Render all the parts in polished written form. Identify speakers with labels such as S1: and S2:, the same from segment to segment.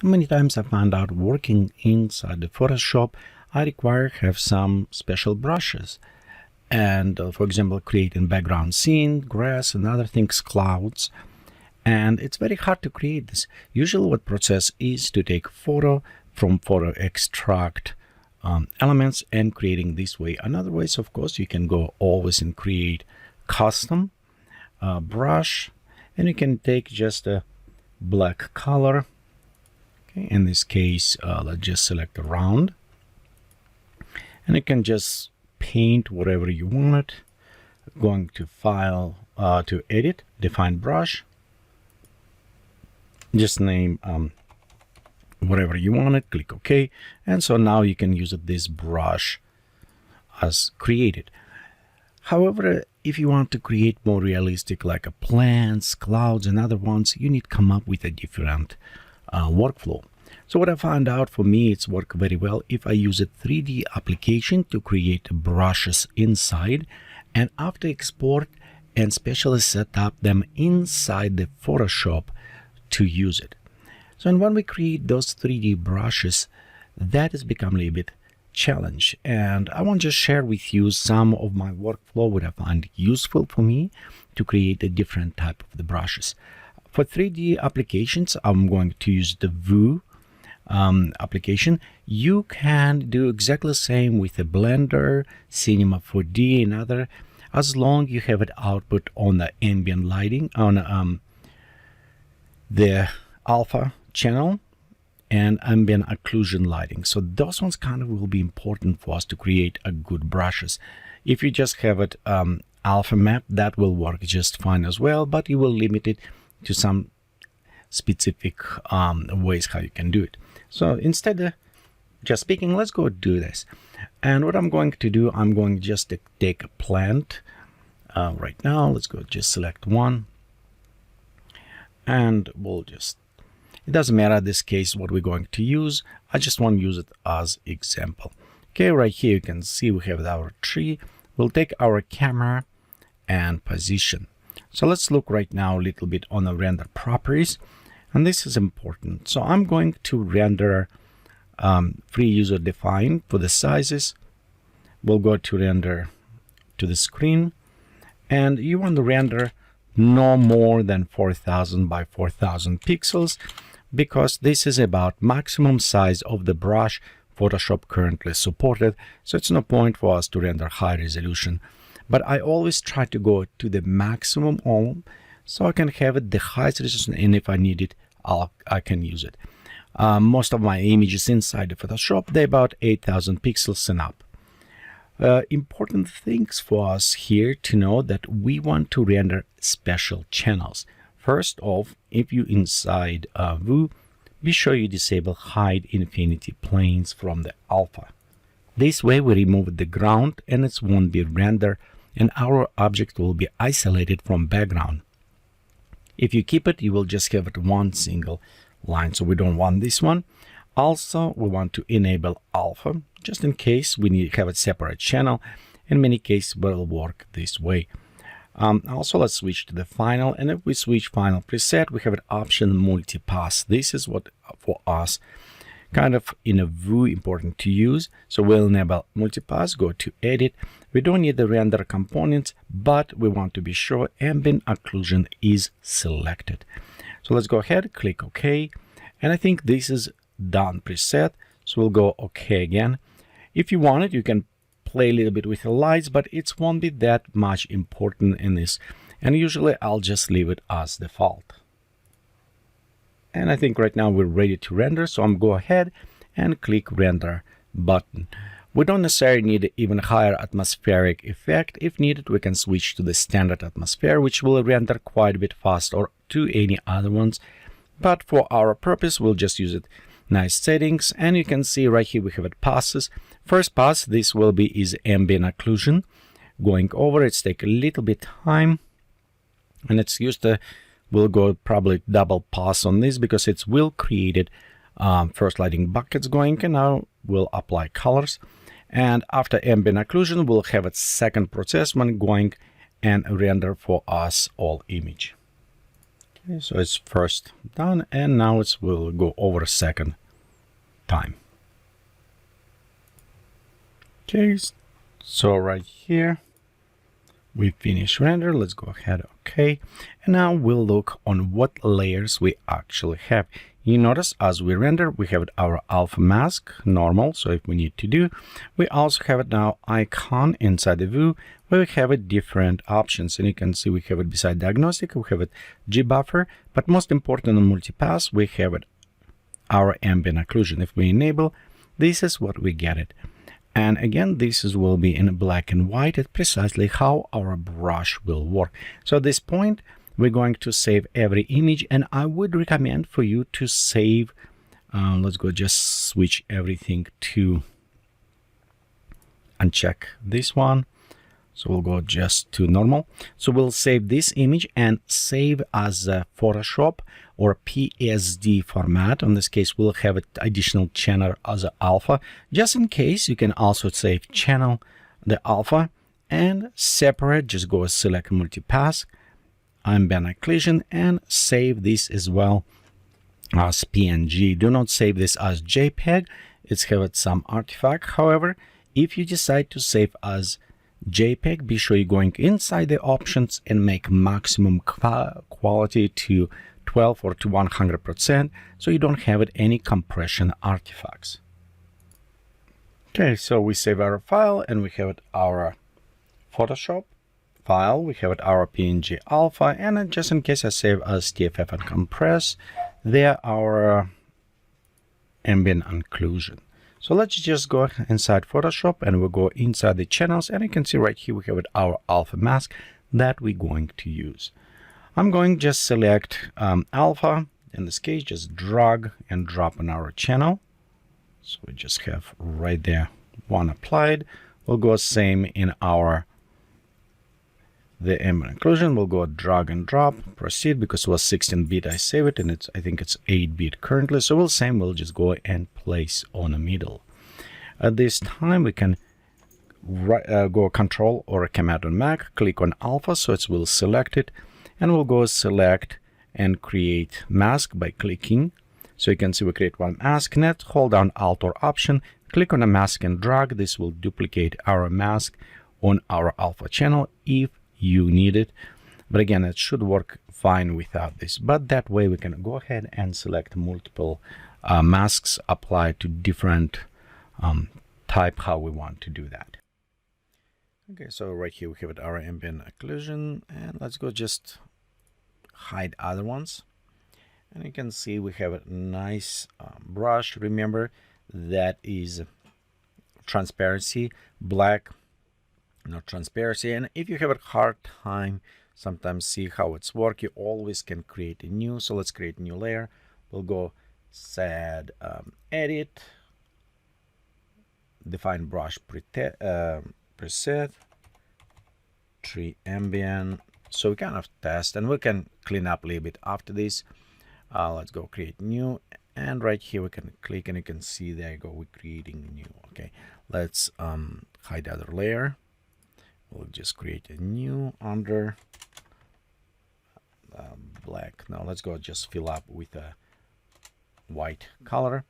S1: Many times I found out working inside the Photoshop, I require have some special brushes. And for example, creating background scene, grass and other things, clouds. And it's very hard to create this. Usually what process is to take photo, from photo extract elements and creating this way. Another ways, of course, you can go always and create custom brush, and you can take just a black color. Okay, in this case, let's just select a round, and you can just paint whatever you want. Going to file, to edit, define brush, just name whatever you want it, click OK, and so now you can use this brush as created. However, if you want to create more realistic, like a plants, clouds and other ones, you need to come up with a different workflow. So what I found out, for me it's worked very well if I use a 3D application to create brushes inside, and after export and specially set up them inside the Photoshop to use it. So and when we create those 3D brushes, that has become a little bit challenge, and I want to just share with you some of my workflow what I find useful for me to create a different type of the brushes. For 3D applications, I'm going to use the Vue application. You can do exactly the same with a Blender, Cinema 4D and other, as long you have it output on the ambient lighting on the alpha channel and ambient occlusion lighting. So those ones kind of will be important for us to create a good brushes. If you just have it alpha map, that will work just fine as well, but you will limit it to some specific ways how you can do it. So instead of just speaking, let's go do this. And what I'm going to do, I'm going just to take a plant right now. Let's go just select one, and we'll just, it doesn't matter in this case what we're going to use. I just want to use it as example. Okay, right here you can see we have our tree. We'll take our camera and position. So let's look right now a little bit on the render properties, and this is important. So I'm going to render free user defined for the sizes. We'll go to render to the screen, and you want to render no more than 4000 by 4000 pixels, because this is about maximum size of the brush Photoshop currently supported. So it's no point for us to render high resolution, but I always try to go to the maximum all, so I can have it the highest resolution, and if I need it, I can use it. Most of my images inside the Photoshop, they're about 8000 pixels and up. Important things for us here to know that we want to render special channels. First off, if you inside Vue, be sure you disable hide infinity planes from the alpha. This way we remove the ground and it won't be rendered, and our object will be isolated from background. If you keep it, you will just have it one single line, so we don't want this one. Also, we want to enable alpha, just in case we need to have a separate channel. In many cases, will work this way. Also, let's switch to the final, and if we switch final preset, we have an option multipass. This is what for us kind of in a Vue important to use. So we'll enable multipass, go to edit. We don't need the render components, but we want to be sure ambient occlusion is selected. So let's go ahead, click OK, and I think this is done preset. So we'll go OK again. If you want it, you can play a little bit with the lights, but it won't be that much important in this, and usually I'll just leave it as default. And I think right now we're ready to render, so I'm go ahead and click render button. We don't necessarily need even higher atmospheric effect. If needed, we can switch to the standard atmosphere, which will render quite a bit faster, or to any other ones, but for our purpose we'll just use it. Nice settings, and you can see right here we have it passes. First pass, this will be is ambient occlusion. Going over, it's take a little bit time, and it's used to, we'll go probably double pass on this because it's will created first lighting buckets going, and now we'll apply colors. And after ambient occlusion, we'll have a second process when going and render for us all image. Okay, so it's first done, and now we'll go over a second time. Okay, so right here we finish render. Let's go ahead. Okay, and now we'll look on what layers we actually have. You notice as we render, we have our alpha mask normal. So if we need to do, we also have it now icon inside the view where we have it different options. And you can see we have it beside diagnostic, we have it G buffer, but most important on multipass, we have it our ambient occlusion. If we enable, this is what we get it. And again, will be in black and white. It's precisely how our brush will work. So at this point, we're going to save every image, and I would recommend for you to save. Let's go just switch everything to uncheck this one. So we'll go just to normal. So we'll save this image and save as a Photoshop or PSD format. In this case, we'll have an additional channel as a alpha. Just in case, you can also save channel, the alpha, and separate, just go select multipass, ambient occlusion, and save this as well as PNG. Do not save this as JPEG. It's have some artifact. However, if you decide to save as JPEG, be sure you're going inside the options and make maximum quality to 12 or to 100%, so you don't have any compression artifacts. Okay, so we save our file and we have it our Photoshop file, we have it our PNG alpha, and then just in case I save as TFF and compress, there our ambient occlusion. So let's just go inside Photoshop and we'll go inside the channels, and you can see right here we have it our alpha mask that we're going to use. I'm going to just select alpha, in this case just drag and drop on our channel. So we just have right there one applied. We'll go same in our the ambient occlusion. We'll go drag and drop, proceed, because it was 16-bit I save it, and I think it's 8-bit currently. So we'll just go and place on the middle. At this time we can go Control or Command on Mac, click on alpha, so it will select it, and we'll go select and create mask by clicking. So you can see we create one mask net, hold down Alt or Option, click on a mask and drag. This will duplicate our mask on our alpha channel if you need it, but again it should work fine without this. But that way we can go ahead and select multiple masks applied to different type how we want to do that. Okay, so right here we have it our ambient occlusion, and let's go just hide other ones, and you can see we have a nice brush. Remember that is transparency, black, not transparency. And if you have a hard time sometimes see how it's work, you always can create a new. So let's create a new layer. We'll go set edit, define brush preset, tree ambient. So we kind of test, and we can clean up a little bit after this. Let's go create new, and right here we can click and you can see there you go, we're creating new. Okay, let's hide the other layer. We'll just create a new under black. Now let's go just fill up with a white color,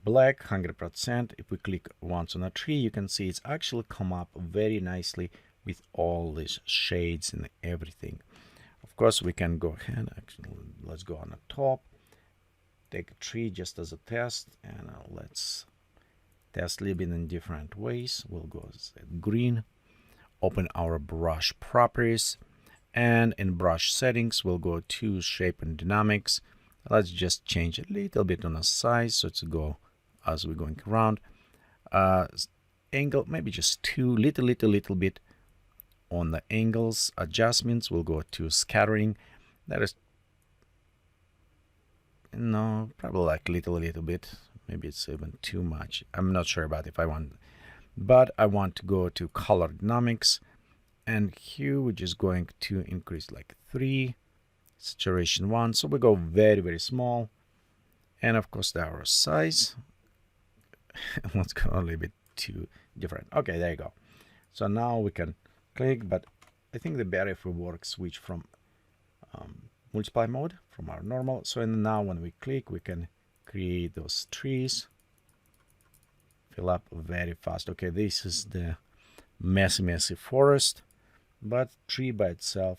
S1: black 100%. If we click once on a tree, you can see it's actually come up very nicely with all these shades and everything. Of course, we can go ahead. Actually, let's go on the top, take a tree just as a test, and let's test a little bit in different ways. We'll go green. Open our brush properties, and in brush settings we'll go to shape and dynamics. Let's just change a little bit on the size, so it's go as we're going around. Angle maybe just little bit on the angles. Adjustments, we'll go to scattering. That is probably like little bit, maybe it's even too much. I'm not sure about if I want, but I want to go to color dynamics, and here we're just going to increase like 3, saturation 1, so we go very small, and of course our size let's go a little bit too different. Okay, there you go. So now we can click, but I think the better if we switch from multiply mode from our normal. So now when we click, we can create those trees, fill up very fast. Okay, this is the messy forest, but tree by itself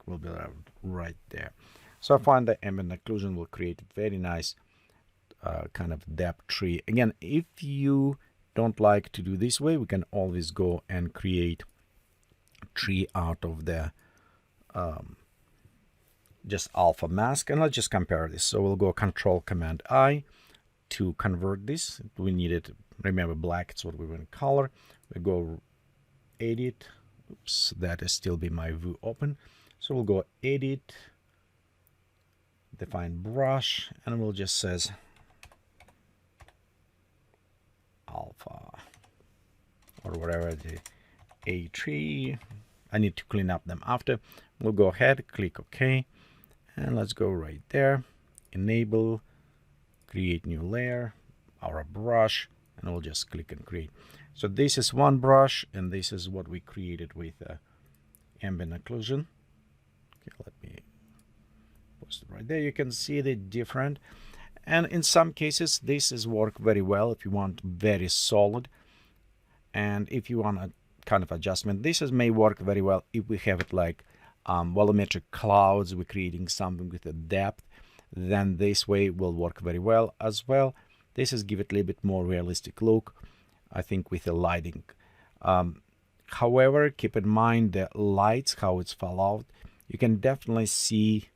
S1: will be right there. So I find that ambient occlusion will create a very nice kind of depth tree. Again, if you don't like to do this way, we can always go and create a tree out of the just alpha mask, and let's just compare this. So we'll go Control Command I to convert this. We need it, remember, black, it's what we want color. We go edit. Oops, that is still be my view open. So we'll go edit, define brush, and we'll just says alpha or whatever the A tree. I need to clean up them after. We'll go ahead, click OK, and let's go right there, enable, create new layer, our brush, and we'll just click and create. So this is one brush, and this is what we created with ambient occlusion. Okay, let me post it right there. You can see the different, and in some cases this is work very well if you want very solid, and if you want a kind of adjustment, this is may work very well if we have it like volumetric clouds, we're creating something with a depth, then this way will work very well as well. This is give it a little bit more realistic look, I think, with the lighting. However, keep in mind the lights, how it's fall out. You can definitely see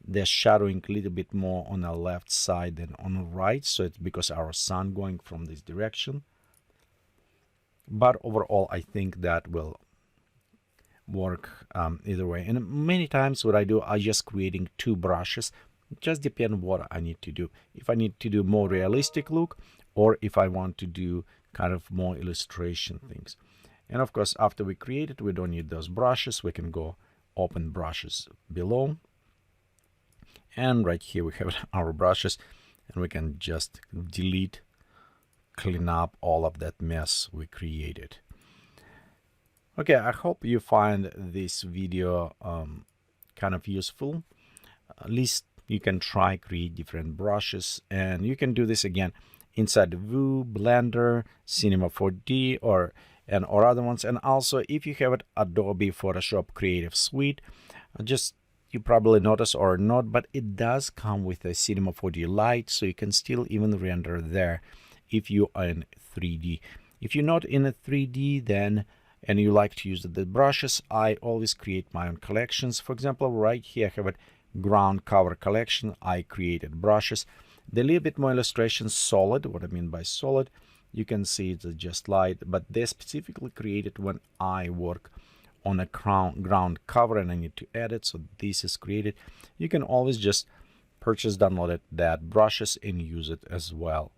S1: the shadowing a little bit more on the left side than on the right, so it's because our sun going from this direction. But overall, I think that will work either way. And many times what I do, I just creating two brushes. It just depends what I need to do. If I need to do more realistic look, or if I want to do kind of more illustration things. And of course, after we create it, we don't need those brushes. We can go open brushes below. And right here we have our brushes, and we can just delete, clean up all of that mess we created. Okay, I hope you find this video kind of useful. At least you can try create different brushes, and you can do this again inside the View, Blender, Cinema 4D, or other ones. And also, if you have it Adobe Photoshop Creative Suite, just you probably notice or not, but it does come with a Cinema 4D Lite, so you can still even render there if you are in 3D. If you're not in a 3D, then and you like to use the brushes, I always create my own collections. For example, right here I have a ground cover collection. I created brushes. The little bit more illustrations solid. What I mean by solid, you can see it's just light, but they're specifically created when I work on a ground cover and I need to edit. So this is created. You can always just purchase, download it, that brushes, and use it as well.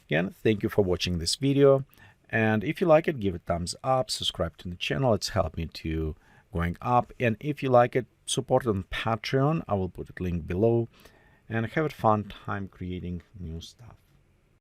S1: Again, thank you for watching this video. And if you like it, give it a thumbs up, subscribe to the channel. It's helped me to going up. And if you like it, support on Patreon. I will put a link below. And have a fun time creating new stuff.